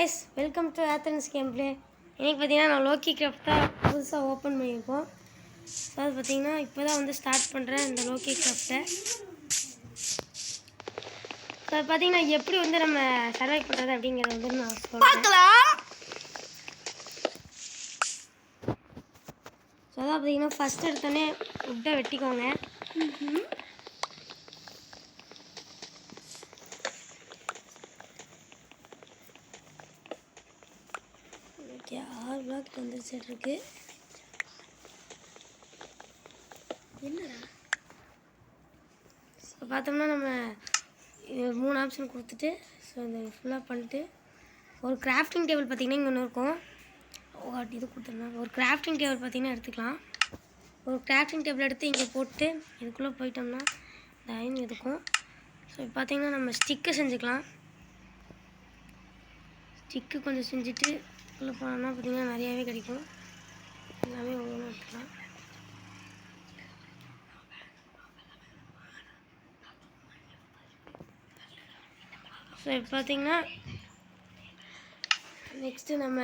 guys, welcome to Athens Gameplay. இன்னைக்கு பார்த்தீங்கன்னா நான் லோக்கி கிராஃப்டை புதுசாக ஓப்பன் பண்ணியிருக்கோம். ஸோ அது பார்த்தீங்கன்னா இப்போ தான் வந்து ஸ்டார்ட் பண்ணுறேன் இந்த லோக்கி கிராஃப்டை. ஸோ அது பார்த்தீங்கன்னா எப்படி வந்து நம்ம சர்வை பண்ணுறது அப்படிங்கிறத வந்து நான் சொல்கிறேன். ஸோ அதான் பார்த்தீங்கன்னா ஃபஸ்ட் எடுத்தோடனே உட்டை வெட்டிக்கோங்க. Okay, 6 black வந்துருச்சிட்ருக்கு. என்னடா ஸோ பார்த்தோம்னா நம்ம 3 ஆப்ஷன் கொடுத்துட்டு ஸோ இந்த ஃபுல்லாக பண்ணிட்டு ஒரு கிராஃப்டிங் டேபிள் பார்த்திங்கன்னா இங்கே ஒன்று இருக்கும். இது கொடுத்துருந்தேன். ஒரு கிராஃப்டிங் டேபிள் பார்த்திங்கன்னா எடுத்துக்கலாம். ஒரு கிராஃப்டிங் டேபிள் எடுத்து இங்கே போட்டு இதுக்குள்ளே போயிட்டோம்னா இந்த அயன் இருக்கும். ஸோ இப்போ பார்த்திங்கன்னா நம்ம ஸ்டிக்கை செஞ்சுக்கலாம். ஸ்டிக்கு கொஞ்சம் செஞ்சுட்டு உள்ளே போனோம்னா பார்த்திங்கன்னா நிறையாவே கிடைக்கும். எல்லாமே ஒவ்வொன்றும் எடுத்துக்கலாம். ஸோ இப்போ பார்த்திங்கன்னா நெக்ஸ்ட்டு நம்ம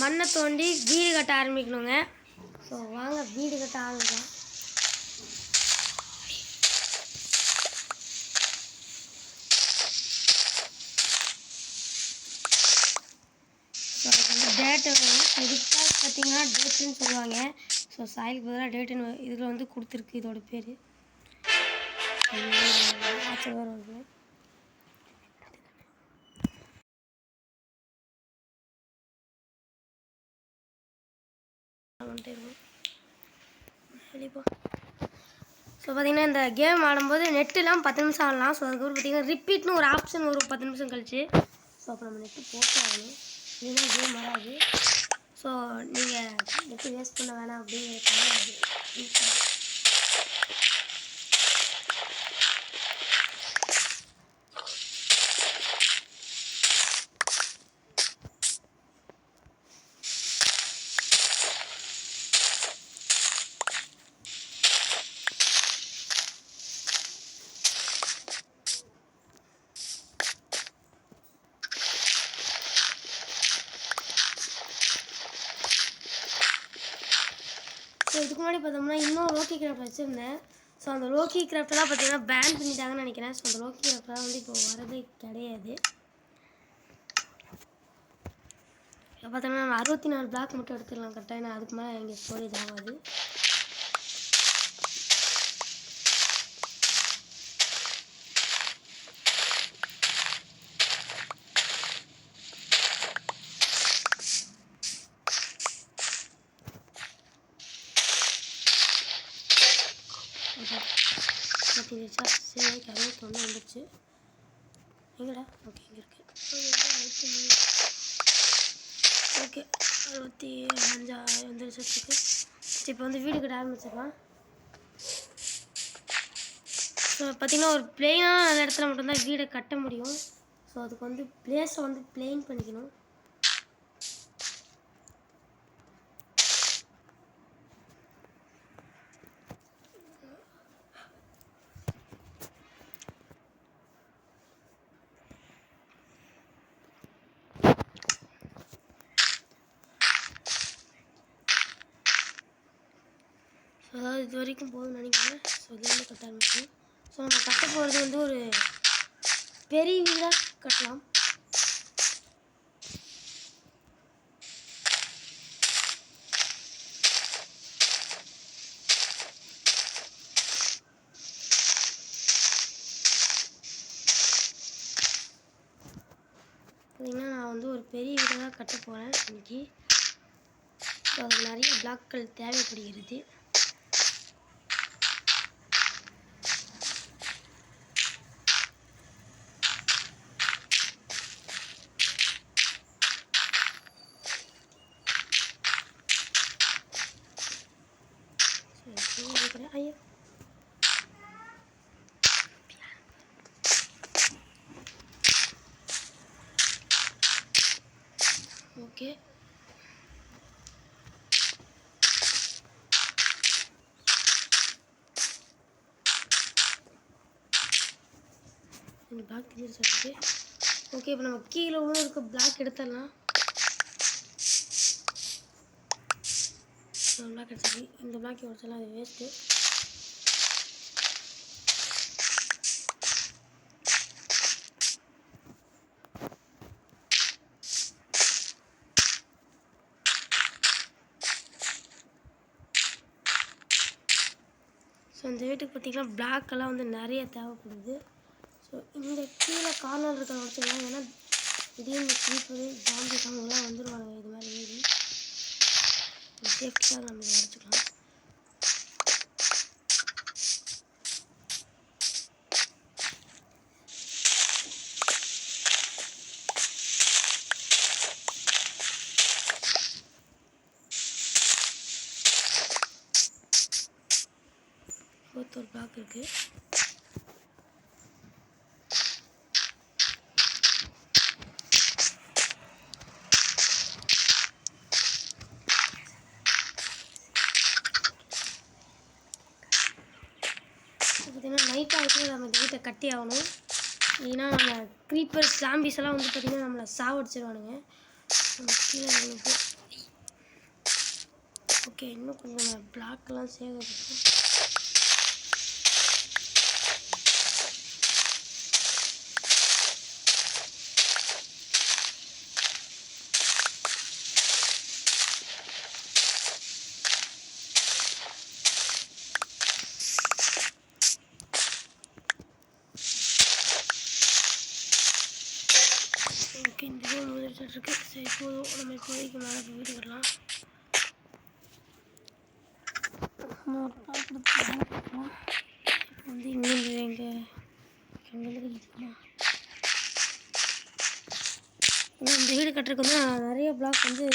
மண்ணை தோண்டி வீடு கட்ட ஆரம்பிக்கணுங்க. ஸோ வாங்க வீடு கட்ட ஆரம்பிக்கலாம். டேட்டு இதுக்காக பார்த்தீங்கன்னா டேட்டுன்னு சொல்லுவாங்க. ஸோ சாயிலுக்கு பதிலாக டேட்டுன்னு இதில் வந்து கொடுத்துருக்கு. இதோட பேர் வருது. ஸோ பார்த்தீங்கன்னா இந்த கேம் ஆடும்போது நெட்டுலாம் 10 நிமிஷம் ஆடலாம். ஸோ அதுக்கப்புறம் பார்த்தீங்கன்னா ரிப்பீட்னு ஒரு ஆப்ஷன் வரும் 10 நிமிஷம் கழிச்சு. ஸோ அப்போ நம்ம நெட்டு போட்டு ஆகணும், இல்லைன்னா கேம் வராது. ஸோ நீங்கள் நெட்டு வேஸ்ட் பண்ண வேணாம் அப்படிங்கிறதுக்காக அது ஸோ இதுக்கு முன்னாடி பார்த்தோம்னா இன்னும் லோக்கி கிராஃப்ட் வச்சுருந்தேன். ஸோ அந்த லோக்கி கிராஃப்டெல்லாம் பார்த்தீங்கன்னா பேன் பண்ணிட்டாங்கன்னு நினைக்கிறேன். ஸோ அந்த லோக்கி கிராஃப்டெல்லாம் வந்து இப்போ வரதே கிடையாது. இப்போ பார்த்தோம்னா நம்ம 64 பிளாக் மட்டும் எடுத்துக்கலாம் கரெக்டாக. ஏன்னா அதுக்கு மேலே எங்கள் ஸ்டோரேஜ் ஆகாது. சரி, 61 வந்துடுச்சு. எங்கடா? ஓகே, இங்கே இருக்குது. ஓகே, 65 வந்துடுச்சு. இப்போ வந்து வீடு கட்ட ஆரம்பிச்சிடலாம். ஸோ பார்த்திங்கன்னா ஒரு பிளெயினான இடத்துல மட்டும்தான் வீடை கட்ட முடியும். ஸோ அதுக்கு வந்து பிளேஸை வந்து பிளெயின் பண்ணிக்கணும். ஸோ அதாவது இது வரைக்கும் போதும்னு நினைக்கிறேன். ஸோ இதுலேருந்து கட்ட ஆரம்பிக்கணும். ஸோ நம்ம கட்ட போகிறது வந்து ஒரு பெரிய வீடாக கட்டலாம். பார்த்திங்கன்னா நான் வந்து ஒரு பெரிய வீடாக தான் கட்ட போகிறேன் இன்னைக்கு. ஸோ அதுக்கு நிறைய பிளாக்கள் தேவைப்படுகிறது. ஐயோ, ஓகே. இந்த பிளாக் கிளியர் சொல்லிட்டு ஓகே, இப்போ நம்ம கீழே உள்ள இருக்க பிளாக் எடுத்துடலாம். பிளாக் எடுத்துச்சு. இந்த பிளாக் எடுத்துடலாம், அது வேஸ்ட்டு. ஸோ இந்த வீட்டுக்கு பார்த்திங்கன்னா பிளாக்கெல்லாம் வந்து நிறைய தேவைப்படுது. ஸோ இந்த கீழே கார்னர் இருக்கிற வச்சுக்கலாம். ஏன்னா திடீர்னு ஸ்லீப்பரு ஜாம்பி அவங்களாம் வந்துடுவாங்க. இது மாதிரி ஏறி சேஃப்டிக்காக நம்ம உடச்சிக்கலாம். ஒரு பிளாக் இருக்குது. பார்த்திங்கன்னா நைட் ஆகிட்டு நம்ம இந்த வீட்டை கட்டி ஆகணும். ஏன்னா நம்ம க்ரீப்பர்ஸ் ஜாம்பிஸ் எல்லாம் வந்து பார்த்திங்கன்னா நம்மளை சாவடிச்சிருவானுங்க. நம்ம கீழே இருக்கு. ஓகே, இன்னும் கொஞ்சம் பிளாக்லாம் சேகரிக்கும். ஓகே, இந்த ரூம் முடிச்சுட்டு சரி போதும். நம்ம இப்போதைக்கு மேலே வீடு வரலாம். இப்போ வந்து இங்கேருந்து எங்கேருந்து கட்டிக்கலாம். இந்த வீடு கட்டுறதுக்கு வந்து நான் நிறைய பிளாக் வந்து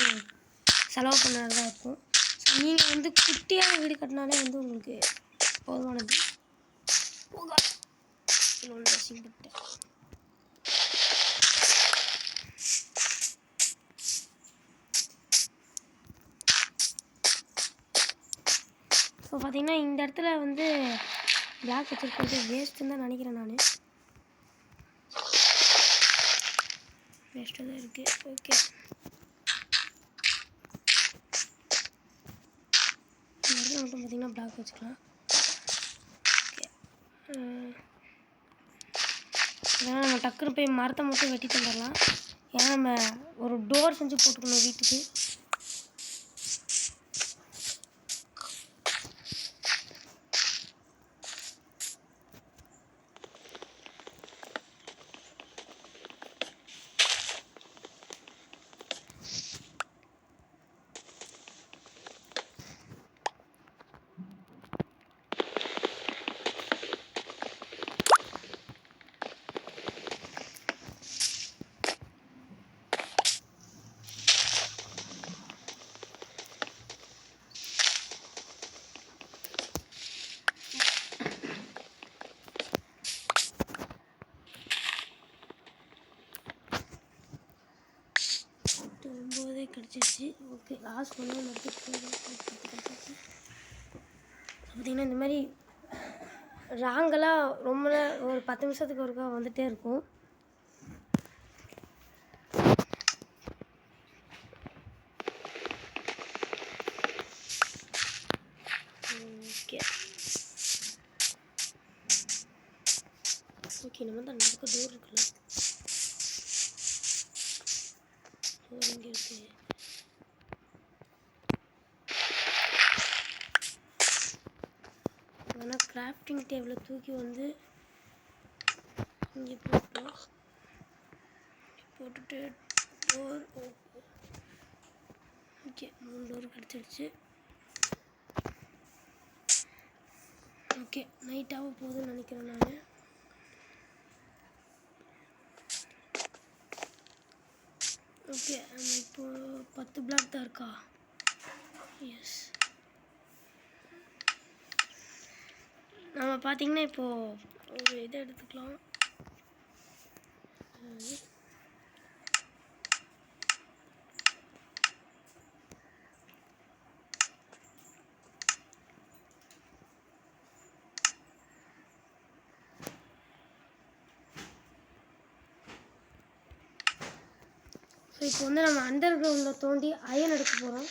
செலவு பண்ணதான் இருக்கும். ஸோ நீங்கள் வந்து குட்டியான வீடு கட்டினாலே வந்து உங்களுக்கு போதுமானது. ஸோ பார்த்தீங்கன்னா இந்த இடத்துல வந்து பிளாக் வச்சுருக்கிறது வேஸ்ட்டுன்னு தான் நினைக்கிறேன் நான். வேஸ்ட்டாக தான் இருக்குது. ஓகே, இந்த இடத்துல மட்டும் பார்த்திங்கன்னா பிளாக் வச்சுக்கலாம். ஓகே, ஏன்னா நம்ம டக்குன்னு போய் மரத்தை மட்டும் வெட்டிட்டு வந்துடலாம். ஏன்னா நம்ம ஒரு டோர் செஞ்சு போட்டுக்கணும் வீட்டுக்கு. கிடச்சிருச்சு. ஓகே, லாஸ்ட் ஒன்று கிடச்சிருச்சு. பார்த்திங்கன்னா இந்த மாதிரி ராங்கெல்லாம் ரொம்ப ஒரு 10 நிமிஷத்துக்கு ஒருக்கா வந்துகிட்டே இருக்கும். ஓகே ஓகே, நம்ம தான் நமக்கு டோர் இருக்குல்ல, டோர் இங்கே இருக்குது. ஆனால் கிராஃப்டிங் டேபிளை தூக்கி வந்து இங்கே போட்டுட்டு டோர் ஓகே 3 டோர் கிடச்சிடுச்சு. ஓகே, நைட்டாக போகுதுன்னு நினைக்கிறேன் நான். ஓகே, இப்போது 10 பிளாக் தான் இருக்கா? எஸ், நம்ம பார்த்திங்கன்னா இப்போது ஒரு இதை எடுத்துக்கலாம். ஸோ இப்போ வந்து நம்ம அண்டர் கிரவுண்டில் தோண்டி அயன் எடுக்க போகிறோம்.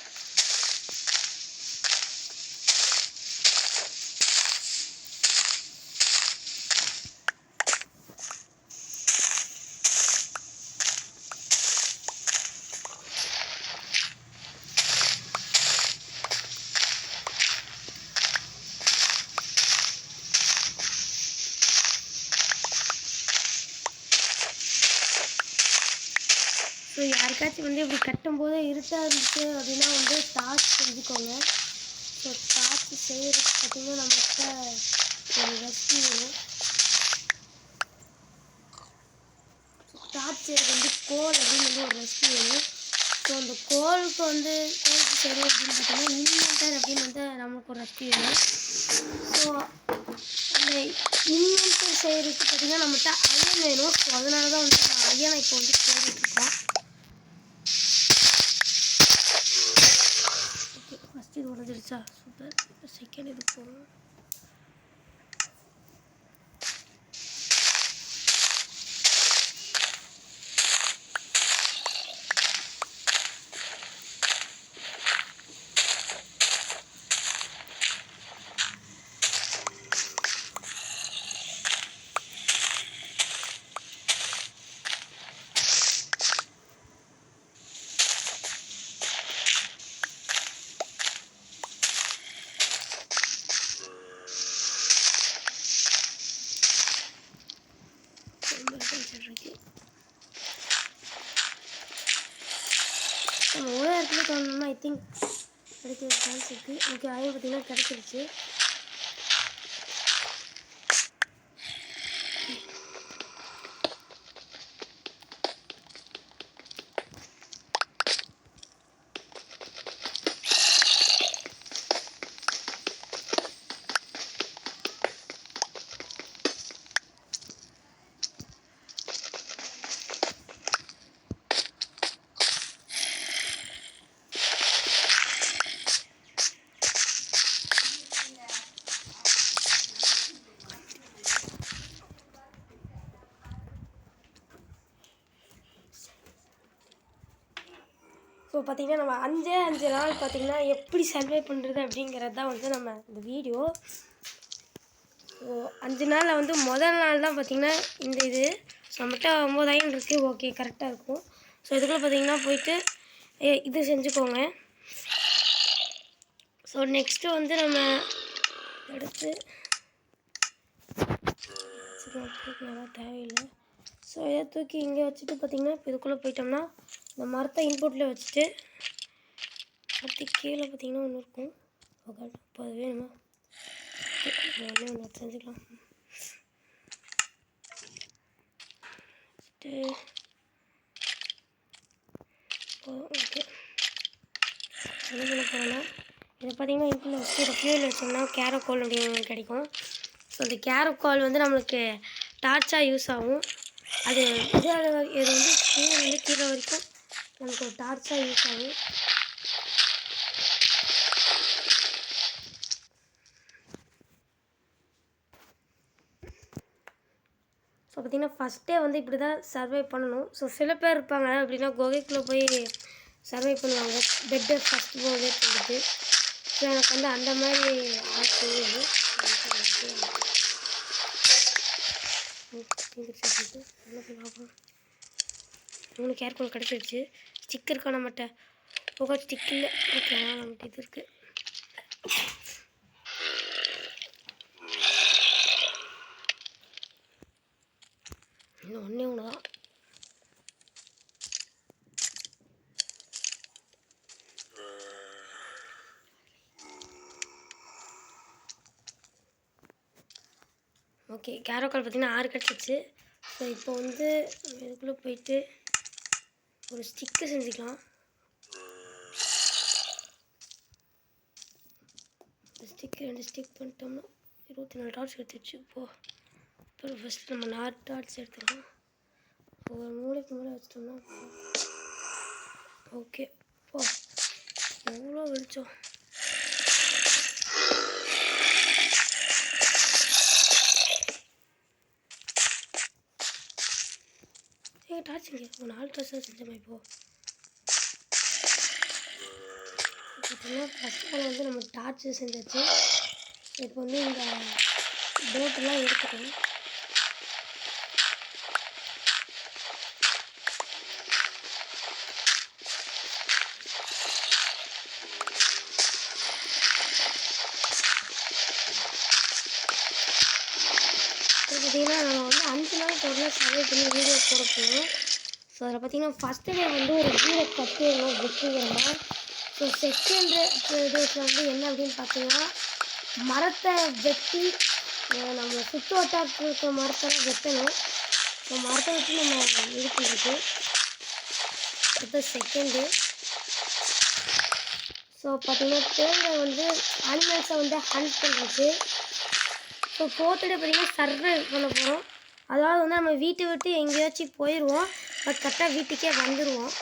ஸோ யாருக்காச்சும் வந்து இப்படி கட்டும்போது இருட்டாக இருந்துச்சு அப்படின்னா வந்து டார்ச் செஞ்சுக்கோங்க. ஸோ டார்ச் செய்கிறதுக்கு பார்த்திங்கன்னா நம்மகிட்ட ஒரு ரெசிபி வேணும். டார்ச் செய்கிறது வந்து கோல் அப்படின்னு வந்து ஒரு ரெசிபி வேணும். ஸோ அந்த கோலுக்கு செய்கிறது அப்படின்னு பார்த்தீங்கன்னா இன்வென்டர் அப்படின்னு வந்து நம்மளுக்கு ஒரு ரெசிபி வேணும். ஸோ அந்த இன்வென்டர் செய்கிறதுக்கு பார்த்திங்கன்னா நம்மகிட்ட அயன் வேணும். ஸோ அதனால தான் வந்து நம்ம அயனை இப்போ வந்து தேடிட்டுருக்கோம். ஃபஸ்ட் இது உடஞ்சிருச்சா? சூப்பர். இப்போ செகண்ட் இது போகணும். நம்ம ஒரே இடத்துல தோணுன்னா ஐ திங்க் கிடைக்கிற சான்ஸ் இருக்குது. ஓகே, அயன் பார்த்திங்கன்னா கிடச்சிருச்சு. ஸோ பார்த்திங்கன்னா நம்ம 5 நாள் பார்த்திங்கன்னா எப்படி சர்வை பண்ணுறது அப்படிங்கிறது தான் வந்து நம்ம இந்த வீடியோ. ஸோ 5 நாளில் வந்து முதல் நாள் தான் பார்த்திங்கன்னா இந்த இது நம்மகிட்ட 9,000 இருக்குது. ஓகே, கரெக்டாக இருக்கும். ஸோ இதுக்குள்ளே பார்த்திங்கன்னா போயிட்டு இது செஞ்சுக்கோங்க. ஸோ நெக்ஸ்ட்டு வந்து நம்ம எடுத்து தேவையில்லை. ஸோ இதை தூக்கி இங்கே வச்சுட்டு பார்த்திங்கன்னா இப்போ இதுக்குள்ளே போயிட்டோம்னா இந்த மரத்தை இன்புட்டில் வச்சுட்டு அடுத்து கீழே பார்த்திங்கன்னா ஒன்று இருக்கும். ஓகே, இப்போ அது வேணுமா? ஒன்று செஞ்சுக்கலாம். ஓகே, என்ன பண்ண போகிறோன்னா இதை பார்த்திங்கன்னா இன்புட்டில் வச்சுட்டு இதை ஃபியூல் வச்சோம்னா கேரோகோல் அப்படின்னு கிடைக்கும். ஸோ அந்த கேரோகோல் வந்து நம்மளுக்கு டார்ச்சாக யூஸ் ஆகும். அது இது வந்து கீழே வரைக்கும் நமக்கு ஒரு டார்ச்சாக யூஸ் ஆகும். ஸோ பார்த்திங்கன்னா ஃபஸ்ட்டே வந்து இப்படி தான் சர்வை பண்ணணும். ஸோ சில பேர் இருப்பாங்க அப்படின்னா குகைக்குள்ளே போய் சர்வை பண்ணுவாங்க, பெட்டை ஃபஸ்ட் போதே சொல்லிட்டு. ஸோ எனக்கு வந்து அந்த மாதிரி ஆசை. மூணு கேர்கோல் கிடச்சிருச்சு. ஸ்டிக்கர் காண மாட்டேன். ஓகே, ஸ்டிக் இல்லை. ஓகே, நம்மகிட்ட இது இருக்குது. இன்னும் ஒன்று தான். ஓகே, கேரோக்கால் பார்த்திங்கன்னா 6 கிடச்சிச்சு. ஸோ இப்போ வந்து இதுக்குள்ளே போயிட்டு ஒரு ஸ்டிக்கு செஞ்சுக்கலாம். ஸ்டிக்கு 2 ஸ்டிக் பண்ணிட்டோம்னா 24 டார்ச் எடுத்துச்சு. இப்போ ஃபஸ்ட்டு நம்ம 4 டார்ச் எடுத்துக்கலாம். ஒரு மூளைக்கு மூளை வச்சிட்டோம்னா ஓகே. எவ்வளோ வெளிச்சம். டார்ச் இங்கே 4 டார்ச் தான் செஞ்சோமா இப்போது. பார்த்தீங்கன்னா ஃபஸ்ட் ஆல் வந்து நம்ம டார்ச் செஞ்சாச்சு. இப்போ வந்து இந்த போட்டெல்லாம் எடுத்துக்கணும். பார்த்தீங்கன்னா நம்ம வந்து 5 நாள் தொடர்ந்து சர்வே பண்ணி வீடியோ போட போகிறோம். ஸோ அதில் பார்த்தீங்கன்னா ஃபஸ்ட்டு டே வந்து ஒரு வீடை கட்டிடணும் வெற்றிகரமாக. ஸோ செகண்ட் டேஸில் வந்து என்ன அப்படின்னு பார்த்தீங்கன்னா மரத்தை வெட்டி நம்ம சுற்று வட்டாரத்தில் இருக்கிற மரத்தை வெட்டணும். ஸோ மரத்தை வெட்டி நம்ம இது பண்ணுறது அடுத்த செகண்ட் டே. ஸோ பார்த்தீங்கன்னா தேர்ட் டே வந்து அனிமல்ஸை வந்து ஹண்ட் பண்ணுறது. ஸோ ஃபோர்த்து டே பார்த்தீங்கன்னா சர்வே பண்ண போகிறோம். அதாவது வந்து நம்ம வீட்டை விட்டு எங்கேயாச்சும் போயிடுவோம், பட் கரெக்டாக வீட்டுக்கே வந்துடுவோம்.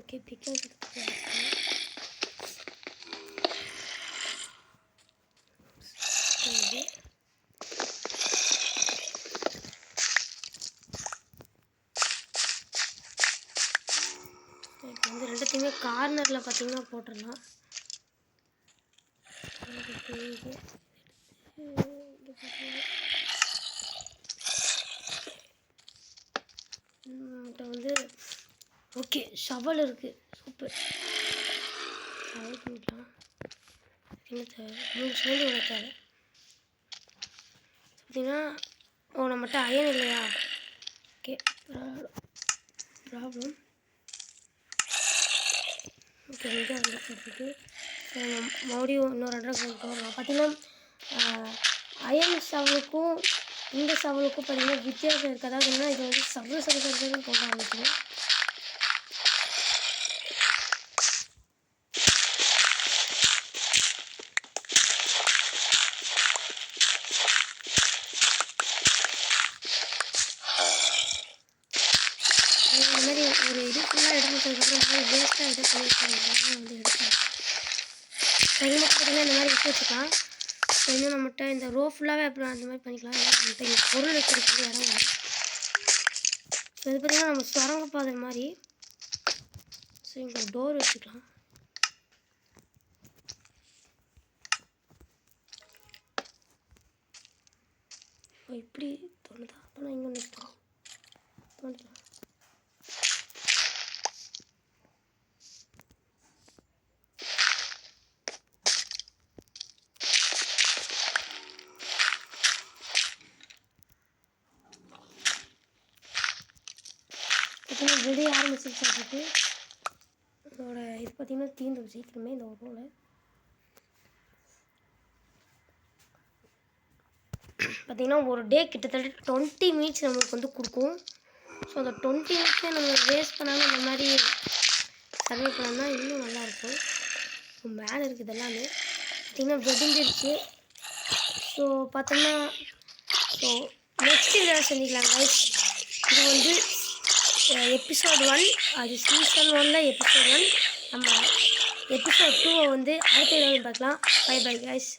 ஓகே பிக்கல் இப்போ வந்து ரெண்டுத்தையுமே கார்னரில் பார்த்தீங்கன்னா போட்டுடலாம். வந்து ஓகே ஷவல் இருக்குது, சூப்பர். ஷவல் பண்ணிக்கலாம். என்ன தேவை? 3 சிமெண்ட் இவ்வளோ தேவை. பார்த்தீங்கன்னா நம்மகிட்ட அயன் இல்லையா? Okay problem. ஓகே இங்கே வந்துருக்கு. ஸோ மறுபடியும் இன்னொரு அட்ரஸ் போகலாம். பார்த்தீங்கன்னா அயன் ஷவலுக்கும் இந்த ஷவலுக்கும் பார்த்தீங்கன்னா வித்தியாசம் இருக்குது. அதாவது என்ன, இது வந்து சர்வ போட ஆரம்பிக்கணும். இந்த மாதிரி ஒரு இது ஃபுல்லாக எடுத்துக்கிறதுக்கப்புறம் இந்த மாதிரி வேஸ்ட்டாக இதை பண்ணியிருக்காங்க வந்து எடுக்கலாம். மட்டும் பார்த்தீங்கன்னா இந்த மாதிரி விட்டு வச்சுக்கலாம். ஸோ இன்னும் நம்மகிட்ட இந்த ரோ ஃபுல்லாகவே அப்புறம் அந்த மாதிரி பண்ணிக்கலாம். நம்மகிட்ட இங்கே பொருள் வைக்கிறதுக்கு இடம் வரும். ஸோ இது பார்த்திங்கன்னா நம்ம சுரங்கப்பாதை மாதிரி. ஸோ இங்கே டோர் வச்சுக்கலாம். இப்படி தோணுதா? அப்போனா இங்கே ஒன்று தோணுதா? பார்த்தீங்கன்னா வெளியே ஆரம்பிச்சிருச்சு. அதுக்கு அதோட இது பார்த்திங்கன்னா தீந்துடும் சீக்கிரமே இந்த ஒரு ரோலை. பார்த்திங்கன்னா ஒரு டே கிட்டத்தட்ட 20 மினிட்ஸ் நம்மளுக்கு வந்து கொடுக்கும். ஸோ அந்த 20 மினிட்ஸை நம்ம வேஸ்ட் பண்ணாமல் இந்த மாதிரி சர்வே பண்ணோம்னா இன்னும் நல்லாயிருக்கும். ஸோ மேலே இருக்குது எல்லாமே பார்த்திங்கன்னா வெடிஞ்சிருச்சு. ஸோ பார்த்தோம்னா ஸோ நெக்ஸ்ட் இதில் செஞ்சுக்கலாம் கைஸ். இது வந்து எபிசோட் 1, அது சீசன் 1ல் எபிசோட் 1. நம்ம எபிசோட் 2 வந்து அடுத்த வீடியோவில் பார்க்கலாம். Bye bye guys.